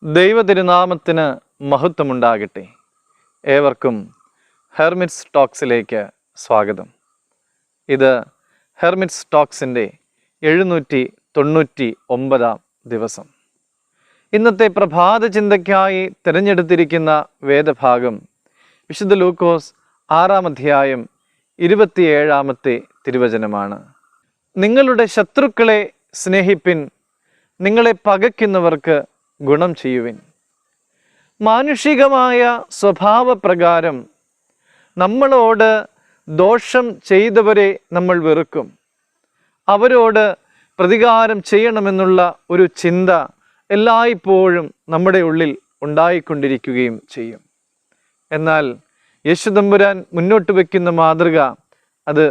ദൈവതിരുനാമത്തിന് മഹത്വമുണ്ടാകട്ടെ. ഏവർക്കും ഹെർമിറ്റ്സ് ടോക്സിലേക്ക് സ്വാഗതം. ഇത് ഹെർമിറ്റ്സ് ടോക്സിൻ്റെ 799 ദിവസം. ഇന്നത്തെ പ്രഭാത ചിന്തയ്ക്കായി തിരഞ്ഞെടുത്തിരിക്കുന്ന വേദഭാഗം വിശുദ്ധ ലൂക്കോസ് 6-ാം അധ്യായം 27-ാമത്തെ തിരുവചനമാണ്. നിങ്ങളുടെ ശത്രുക്കളെ സ്നേഹിപ്പിൻ, നിങ്ങളെ പകയ്ക്കുന്നവർക്ക് ഗുണം ചെയ്യുവിൻ. മാനുഷികമായ സ്വഭാവപ്രകാരം നമ്മളോട് ദോഷം ചെയ്തവരെ നമ്മൾ വെറുക്കും. അവരോട് പ്രതികാരം ചെയ്യണമെന്നുള്ള ഒരു ചിന്ത എല്ലായ്പ്പോഴും നമ്മുടെ ഉള്ളിൽ ഉണ്ടായിക്കൊണ്ടിരിക്കുകയും ചെയ്യും. എന്നാൽ യേശുതമ്പുരാൻ മുന്നോട്ട് വയ്ക്കുന്ന മാതൃക അത്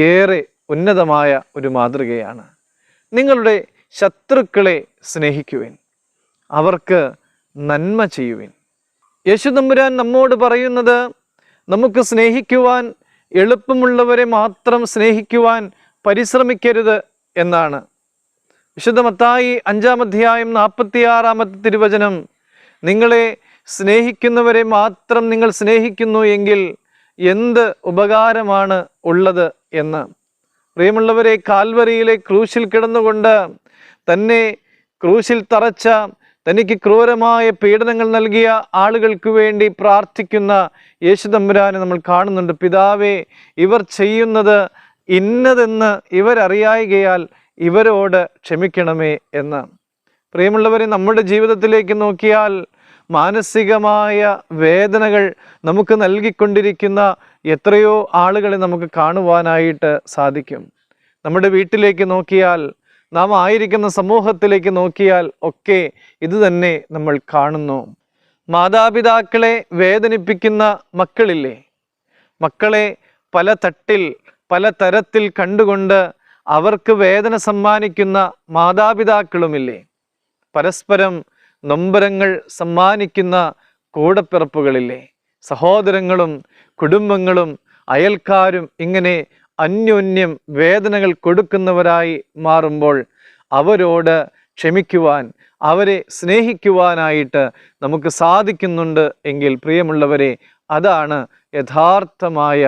ഏറെ ഉന്നതമായ ഒരു മാതൃകയാണ്. നിങ്ങളുടെ ശത്രുക്കളെ സ്നേഹിക്കുവിൻ, അവർക്ക് നന്മ ചെയ്യുവിൻ. യേശുതമ്പുരാൻ നമ്മോട് പറയുന്നത് നമുക്ക് സ്നേഹിക്കുവാൻ എളുപ്പമുള്ളവരെ മാത്രം സ്നേഹിക്കുവാൻ പരിശ്രമിക്കരുത് എന്നാണ്. വിശുദ്ധ മത്തായി 5-ാം അധ്യായം 46-ാമത്തെ തിരുവചനം, നിങ്ങളെ സ്നേഹിക്കുന്നവരെ മാത്രം നിങ്ങൾ സ്നേഹിക്കുന്നു എങ്കിൽ എന്ത് ഉപകാരമാണ് ഉള്ളത് എന്ന്. പ്രിയമുള്ളവരെ, കാൽവരിയിലെ ക്രൂശിൽ കിടന്നുകൊണ്ട് തന്നെ ക്രൂശിൽ തറച്ച, തനിക്ക് ക്രൂരമായ പീഡനങ്ങൾ നൽകിയ ആളുകൾക്ക് വേണ്ടി പ്രാർത്ഥിക്കുന്ന യേശുതമ്പുരാനെ നമ്മൾ കാണുന്നുണ്ട്. പിതാവേ, ഇവർ ചെയ്യുന്നത് ഇന്നതെന്ന് ഇവരറിയായികയാൽ ഇവരോട് ക്ഷമിക്കണമേ എന്ന്. പ്രിയമുള്ളവരെ, നമ്മുടെ ജീവിതത്തിലേക്ക് നോക്കിയാൽ മാനസികമായ വേദനകൾ നമുക്ക് നൽകിക്കൊണ്ടിരിക്കുന്ന എത്രയോ ആളുകളെ നമുക്ക് കാണുവാനായിട്ട് സാധിക്കും. നമ്മുടെ വീട്ടിലേക്ക് നോക്കിയാൽ, നാം ആയിരിക്കുന്ന സമൂഹത്തിലേക്ക് നോക്കിയാൽ ഒക്കെ ഇത് തന്നെ നമ്മൾ കാണുന്നു. മാതാപിതാക്കളെ വേദനിപ്പിക്കുന്ന മക്കളില്ലേ? മക്കളെ പല തട്ടിൽ പല തരത്തിൽ കണ്ടുകൊണ്ട് അവർക്ക് വേദന സമ്മാനിക്കുന്ന മാതാപിതാക്കളുമില്ലേ? പരസ്പരം നൊമ്പരങ്ങൾ സമ്മാനിക്കുന്ന കൂടപ്പിറപ്പുകളില്ലേ? സഹോദരങ്ങളും കുടുംബങ്ങളും അയൽക്കാരും ഇങ്ങനെ അന്യോന്യം വേദനകൾ കൊടുക്കുന്നവരായി മാറുമ്പോൾ അവരോട് ക്ഷമിക്കുവാൻ, അവരെ സ്നേഹിക്കുവാനായിട്ട് നമുക്ക് സാധിക്കുന്നുണ്ട് എങ്കിൽ പ്രിയമുള്ളവരെ, അതാണ് യഥാർത്ഥമായ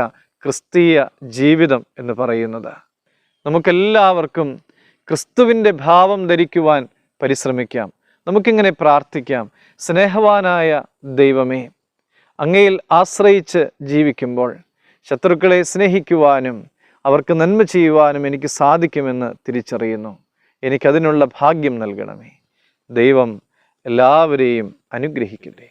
ക്രിസ്തീയ ജീവിതം എന്ന് പറയുന്നത്. നമുക്കെല്ലാവർക്കും ക്രിസ്തുവിൻ്റെ ഭാവം ധരിക്കുവാൻ പരിശ്രമിക്കാം. നമുക്കിങ്ങനെ പ്രാർത്ഥിക്കാം: സ്നേഹവാനായ ദൈവമേ, അങ്ങയിൽ ആശ്രയിച്ച് ജീവിക്കുമ്പോൾ ശത്രുക്കളെ സ്നേഹിക്കുവാനും അവർക്ക് നന്മ ചെയ്യുവാനും എനിക്ക് സാധിക്കുമെന്ന് തിരിച്ചറിയുന്നു. എനിക്കതിനുള്ള ഭാഗ്യം നൽകണമേ. ദൈവം എല്ലാവരെയും അനുഗ്രഹിക്കട്ടെ.